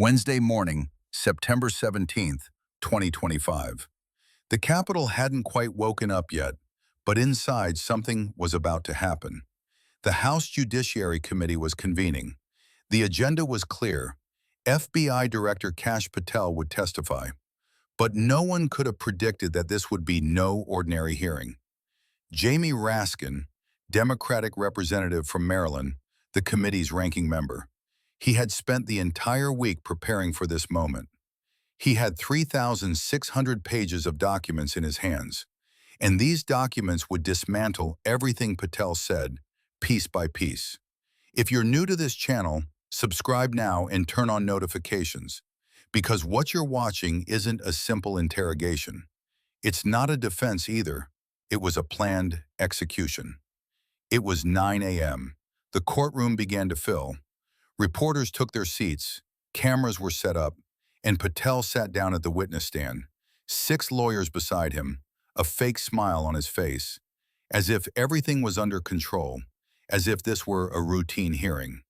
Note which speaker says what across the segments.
Speaker 1: Wednesday morning, September 17th, 2025. The Capitol hadn't quite woken up yet, but inside something was about to happen. The House Judiciary Committee was convening. The agenda was clear. FBI Director Kash Patel would testify. But no one could have predicted that this would be no ordinary hearing. Jamie Raskin, Democratic representative from Maryland, the committee's ranking member. He had spent the entire week preparing for this moment. He had 3,600 pages of documents in his hands, and these documents would dismantle everything Patel said, piece by piece. If you're new to this channel, subscribe now and turn on notifications, because what you're watching isn't a simple interrogation. It's not a defense either. It was a planned execution. It was 9 a.m. The courtroom began to fill. Reporters took their seats, cameras were set up, and Patel sat down at the witness stand, 6 lawyers beside him, a fake smile on his face, as if everything was under control, as if this were a routine hearing.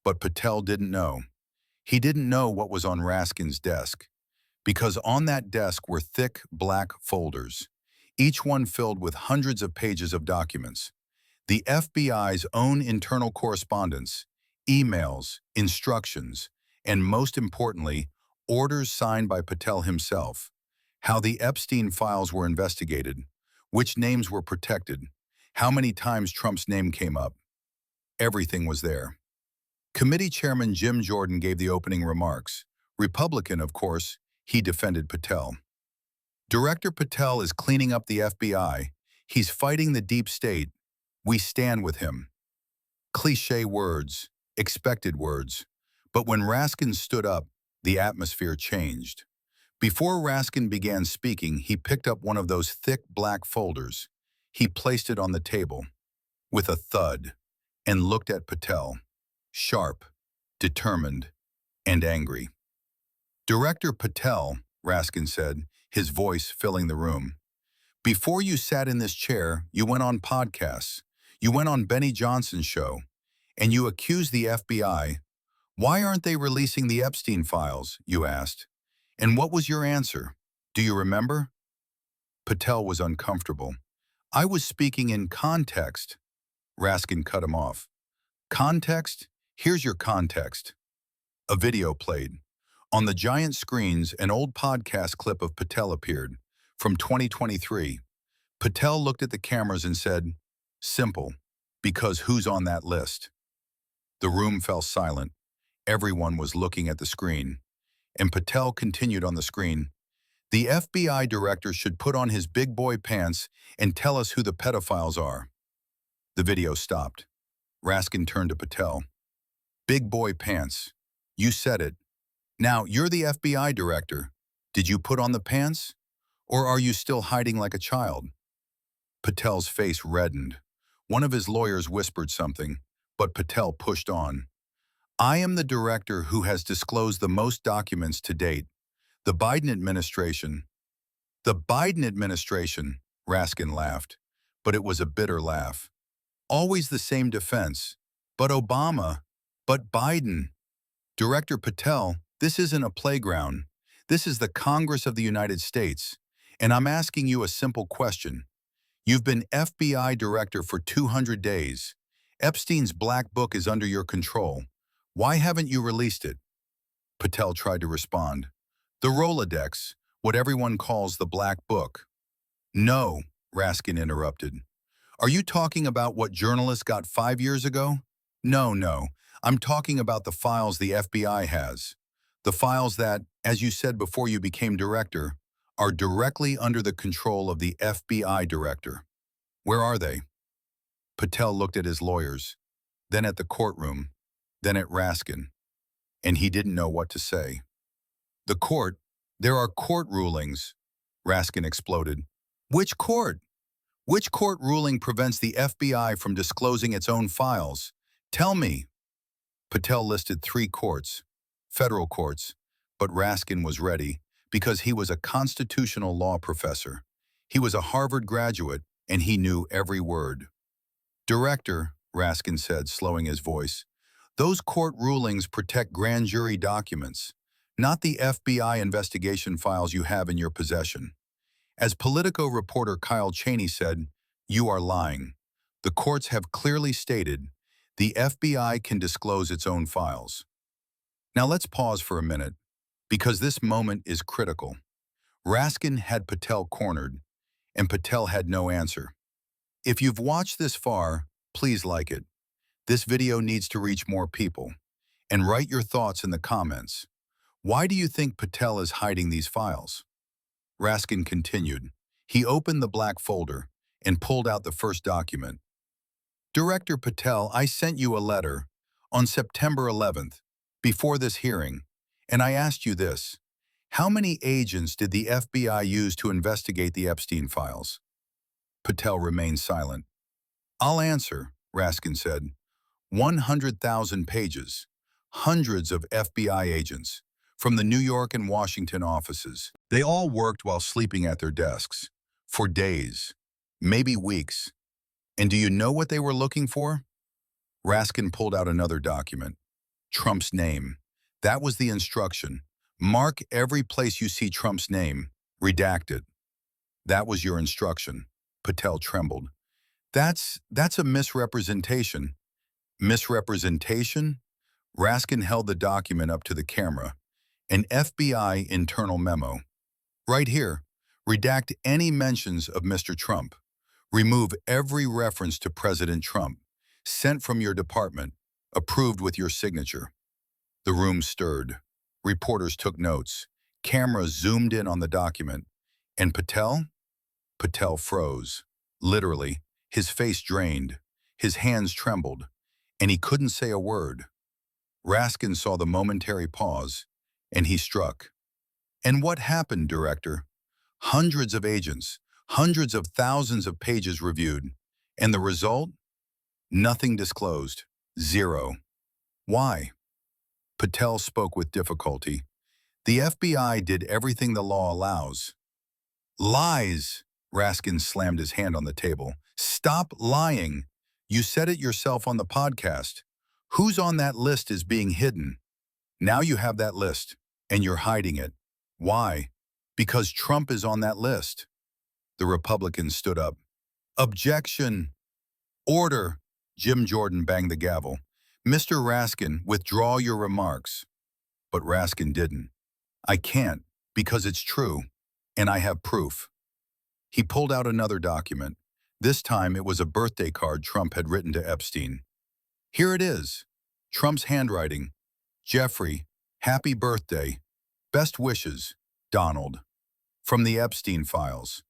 Speaker 1: But Patel didn't know. He didn't know what was on Raskin's desk, because on that desk were thick black folders, each one filled with hundreds of pages of documents. The FBI's own internal correspondence, emails, instructions, and most importantly, orders signed by Patel himself, how the Epstein files were investigated, which names were protected, how many times Trump's name came up. Everything was there. Committee Chairman Jim Jordan gave the opening remarks. Republican, of course, he defended Patel. Director Patel is cleaning up the FBI. He's fighting the deep state. We stand with him. Cliché words, expected words. But when Raskin stood up, the atmosphere changed. Before Raskin began speaking, he picked up one of those thick black folders. He placed it on the table, with a thud, and looked at Patel, sharp, determined, and angry. Director Patel, Raskin said, his voice filling the room. Before you sat in this chair, you went on podcasts. You went on Benny Johnson's show, and you accused the FBI. Why aren't they releasing the Epstein files, you asked. And what was your answer? Do you remember? Patel was uncomfortable. I was speaking in context. Raskin cut him off. Context? Here's your context. A video played. On the giant screens, an old podcast clip of Patel appeared, from 2023. Patel looked at the cameras and said, simple, because who's on that list? The room fell silent. Everyone was looking at the screen. And Patel continued on the screen. The FBI director should put on his big boy pants and tell us who the pedophiles are. The video stopped. Raskin turned to Patel. Big boy pants. You said it. Now, you're the FBI director. Did you put on the pants? Or are you still hiding like a child? Patel's face reddened. One of his lawyers whispered something, but Patel pushed on. I am the director who has disclosed the most documents to date. The Biden administration. The Biden administration, Raskin laughed, but it was a bitter laugh. Always the same defense. But Obama. But Biden. Director Patel, this isn't a playground. This is the Congress of the United States. And I'm asking you a simple question. You've been FBI director for 200 days. Epstein's black book is under your control. Why haven't you released it? Patel tried to respond. The Rolodex, what everyone calls the black book. No, Raskin interrupted. Are you talking about what journalists got 5 years ago? No. I'm talking about the files the FBI has. The files that, as you said before you became director, are directly under the control of the FBI director. Where are they? Patel looked at his lawyers, then at the courtroom, then at Raskin, and he didn't know what to say. The court, there are court rulings, Raskin exploded. Which court? Which court ruling prevents the FBI from disclosing its own files? Tell me. Patel listed 3 courts, federal courts, but Raskin was ready because he was a constitutional law professor. He was a Harvard graduate, and he knew every word. Director, Raskin said, slowing his voice, those court rulings protect grand jury documents. not the FBI investigation files you have in your possession. As Politico reporter Kyle Cheney said, "You are lying. The courts have clearly stated the FBI can disclose its own files." Now let's pause for a minute, because this moment is critical. Raskin had Patel cornered, and Patel had no answer. If you've watched this far, please like it. This video needs to reach more people. And write your thoughts in the comments. Why do you think Patel is hiding these files? Raskin continued. He opened the black folder and pulled out the first document. "Director Patel, I sent you a letter on September 11th, before this hearing, and I asked you this. How many agents did the FBI use to investigate the Epstein files?" Patel remained silent. "I'll answer," Raskin said. 100,000 pages, hundreds of FBI agents, from the New York and Washington offices. They all worked while sleeping at their desks, for days, maybe weeks. And do you know what they were looking for? Raskin pulled out another document. Trump's name. That was the instruction. Mark every place you see Trump's name. Redact it. That was your instruction. Patel trembled. That's a misrepresentation. Misrepresentation? Raskin held the document up to the camera. An FBI internal memo. Right here. Redact any mentions of Mr. Trump. Remove every reference to President Trump. Sent from your department. Approved with your signature. The room stirred. Reporters took notes. Cameras zoomed in on the document. And Patel? Patel froze. Literally, his face drained. His hands trembled. And he couldn't say a word. Raskin saw the momentary pause, and he struck. "And what happened, Director? Hundreds of agents, hundreds of thousands of pages reviewed. And the result? Nothing disclosed. Zero. Why?" Patel spoke with difficulty. "The FBI did everything the law allows." "Lies!" Raskin slammed his hand on the table. "Stop lying. You said it yourself on the podcast. Who's on that list is being hidden. Now you have that list, and you're hiding it. Why? Because Trump is on that list." The Republicans stood up. "Objection! Order!" Jim Jordan banged the gavel. "Mr. Raskin, withdraw your remarks." But Raskin didn't. "I can't, because it's true, and I have proof." He pulled out another document. This time it was a birthday card Trump had written to Epstein. "Here it is. Trump's handwriting. Jeffrey, happy birthday. Best wishes, Donald." From the Epstein files.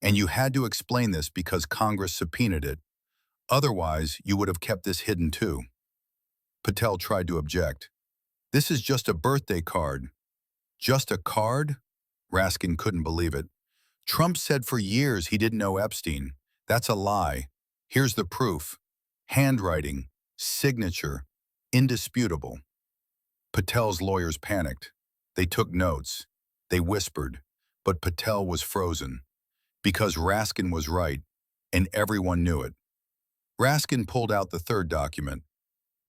Speaker 1: And you had to explain this because Congress subpoenaed it. Otherwise, you would have kept this hidden too. Patel tried to object. "This is just a birthday card." "Just a card?" Raskin couldn't believe it. "Trump said for years he didn't know Epstein. That's a lie. Here's the proof. Handwriting, signature, indisputable." Patel's lawyers panicked. They took notes. They whispered. But Patel was frozen. Because Raskin was right, and everyone knew it. Raskin pulled out the third document.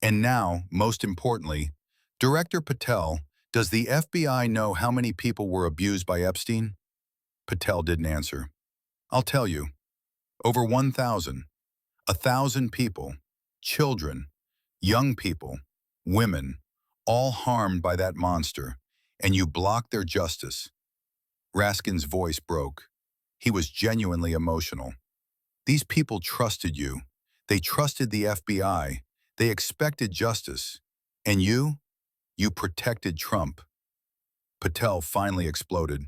Speaker 1: "And now, most importantly, Director Patel, does the FBI know how many people were abused by Epstein?" Patel didn't answer. "I'll tell you. Over 1,000. 1,000 people. Children. Young people. Women. All harmed by that monster. And you blocked their justice." Raskin's voice broke. He was genuinely emotional. "These people trusted you. They trusted the FBI. They expected justice. And you protected Trump." Patel finally exploded.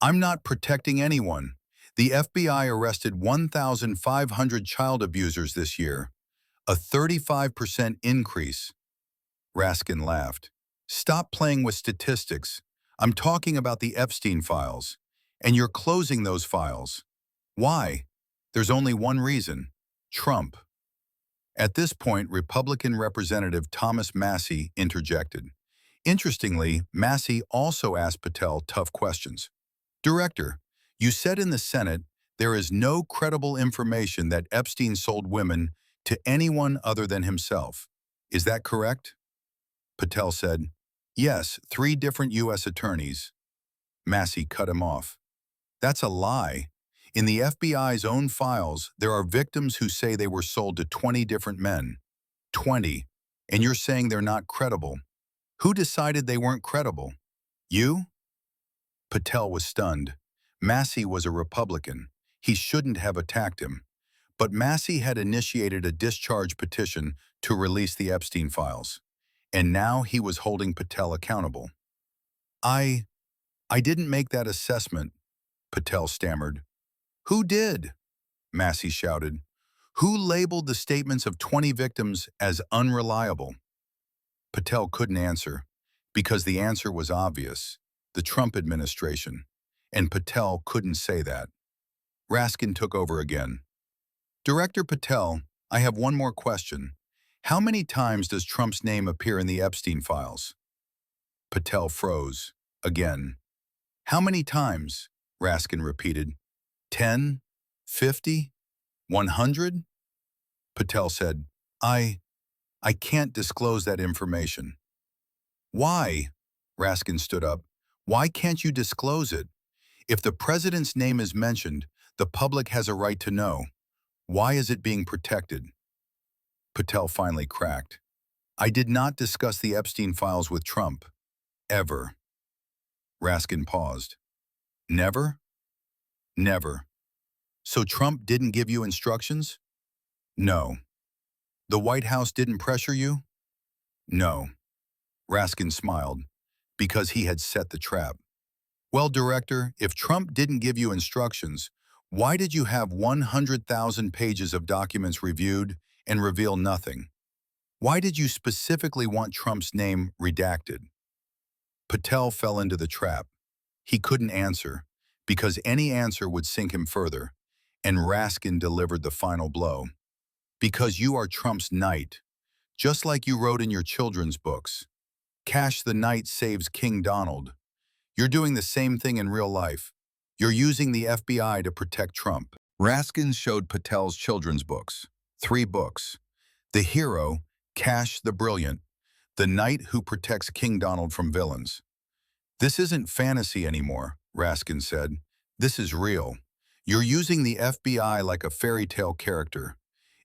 Speaker 1: "I'm not protecting anyone. The FBI arrested 1,500 child abusers this year, a 35% increase." Raskin laughed. "Stop playing with statistics. I'm talking about the Epstein files. And you're closing those files. Why? There's only one reason. Trump." At this point, Republican Representative Thomas Massie interjected. Interestingly, Massie also asked Patel tough questions. "Director, you said in the Senate there is no credible information that Epstein sold women to anyone other than himself. Is that correct?" Patel said, Yes, 3 different U.S. attorneys. Massey cut him off. That's a lie. In the FBI's own files, there are victims who say they were sold to 20 different men. 20. And you're saying they're not credible. Who decided they weren't credible? You? Patel was stunned. Massey was a Republican. He shouldn't have attacked him. But Massey had initiated a discharge petition to release the Epstein files. And now he was holding Patel accountable. I didn't make that assessment, Patel stammered. Who did? Massey shouted. Who labeled the statements of 20 victims as unreliable? Patel couldn't answer, because the answer was obvious, the Trump administration, and Patel couldn't say that. Raskin took over again. Director Patel, I have one more question. How many times does Trump's name appear in the Epstein files? Patel froze. Again. How many times? Raskin repeated. 10? 50? 100? Patel said, I can't disclose that information. Why? Raskin stood up. Why can't you disclose it? If the president's name is mentioned, the public has a right to know. Why is it being protected? Patel finally cracked. I did not discuss the Epstein files with Trump. Ever. Raskin paused. Never? Never. So Trump didn't give you instructions? No. The White House didn't pressure you? No. Raskin smiled, because he had set the trap. Well, Director, if Trump didn't give you instructions, why did you have 100,000 pages of documents reviewed and reveal nothing? Why did you specifically want Trump's name redacted? Patel fell into the trap. He couldn't answer, because any answer would sink him further, and Raskin delivered the final blow. Because you are Trump's knight, just like you wrote in your children's books. Cash the Knight saves King Donald. You're doing the same thing in real life. You're using the FBI to protect Trump. Raskin showed Patel's children's books. 3 books. The hero, Cash the Brilliant, the knight who protects King Donald from villains. This isn't fantasy anymore, Raskin said. This is real. You're using the FBI like a fairy tale character,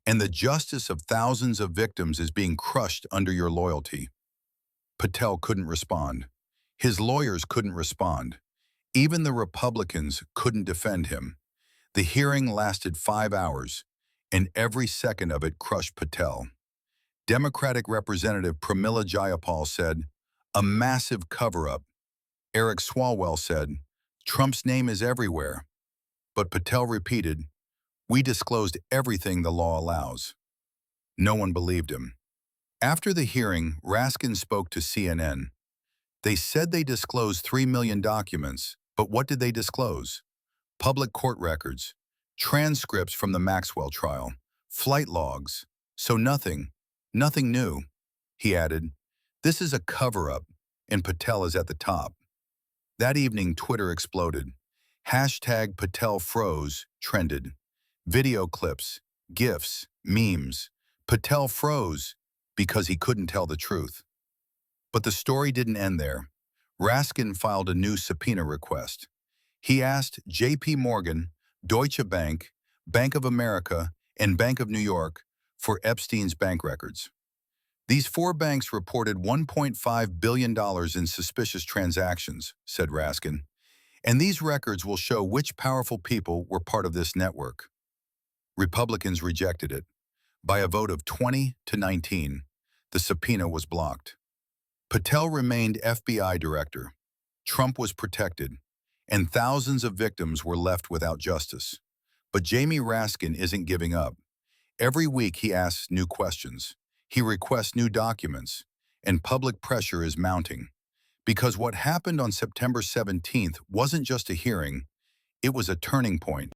Speaker 1: and the justice of thousands of victims is being crushed under your loyalty. Patel couldn't respond. His lawyers couldn't respond. Even the Republicans couldn't defend him. The hearing lasted 5 hours, and every second of it crushed Patel. Democratic Representative Pramila Jayapal said, a massive cover-up. Eric Swalwell said, Trump's name is everywhere. But Patel repeated, we disclosed everything the law allows. No one believed him. After the hearing, Raskin spoke to CNN. They said they disclosed 3 million documents, but what did they disclose? Public court records, transcripts from the Maxwell trial, flight logs. So nothing new. He added, this is a cover-up, and Patel is at the top. That evening, Twitter exploded. Hashtag Patel froze trended. Video clips, GIFs, memes. Patel froze because he couldn't tell the truth. But the story didn't end there. Raskin filed a new subpoena request. He asked J.P. Morgan, Deutsche Bank, Bank of America, and Bank of New York for Epstein's bank records. These 4 banks reported $1.5 billion in suspicious transactions, said Raskin, and these records will show which powerful people were part of this network. Republicans rejected it. By a vote of 20 to 19, the subpoena was blocked. Patel remained FBI director. Trump was protected, and thousands of victims were left without justice. But Jamie Raskin isn't giving up. Every week he asks new questions. He requests new documents, and public pressure is mounting. Because what happened on September 17th wasn't just a hearing, it was a turning point.